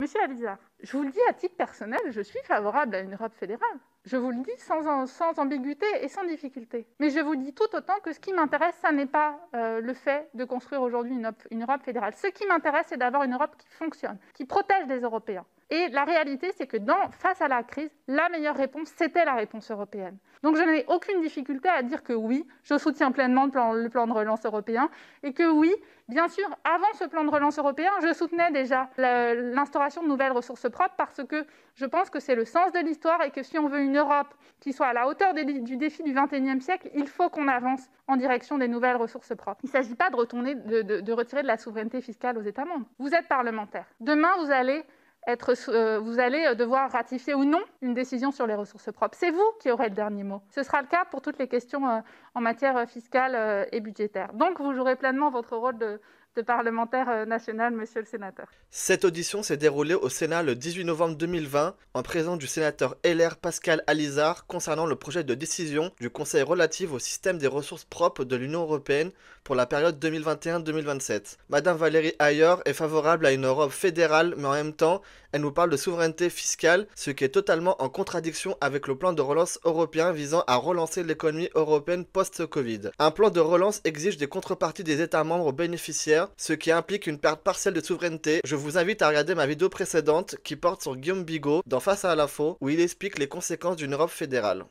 Monsieur Alizard, je vous le dis à titre personnel, je suis favorable à une Europe fédérale. Je vous le dis sans ambiguïté et sans difficulté. Mais je vous dis tout autant que ce qui m'intéresse, ça n'est pas le fait de construire aujourd'hui une Europe fédérale. Ce qui m'intéresse, c'est d'avoir une Europe qui fonctionne, qui protège les Européens. Et la réalité, c'est que face à la crise, la meilleure réponse, c'était la réponse européenne. Donc je n'ai aucune difficulté à dire que oui, je soutiens pleinement le plan de relance européen et que oui, bien sûr, avant ce plan de relance européen, je soutenais déjà l'instauration de nouvelles ressources propres parce que je pense que c'est le sens de l'histoire et que si on veut une Europe qui soit à la hauteur du défi du XXIe siècle, il faut qu'on avance en direction des nouvelles ressources propres. Il ne s'agit pas de retirer de la souveraineté fiscale aux États membres. Vous êtes parlementaire. Demain, vous allez devoir ratifier ou non une décision sur les ressources propres. C'est vous qui aurez le dernier mot. Ce sera le cas pour toutes les questions en matière fiscale et budgétaire. Donc, vous jouerez pleinement votre rôle de parlementaire national, monsieur le sénateur. Cette audition s'est déroulée au Sénat le 18 novembre 2020 en présence du sénateur LR Pascal Alizard concernant le projet de décision du Conseil relative au système des ressources propres de l'Union européenne pour la période 2021-2027. Madame Valérie Ayer est favorable à une Europe fédérale, mais en même temps, elle nous parle de souveraineté fiscale, ce qui est totalement en contradiction avec le plan de relance européen visant à relancer l'économie européenne post-Covid. Un plan de relance exige des contreparties des États membres bénéficiaires, ce qui implique une perte partielle de souveraineté. Je vous invite à regarder ma vidéo précédente qui porte sur Guillaume Bigot dans Face à l'info, où il explique les conséquences d'une Europe fédérale.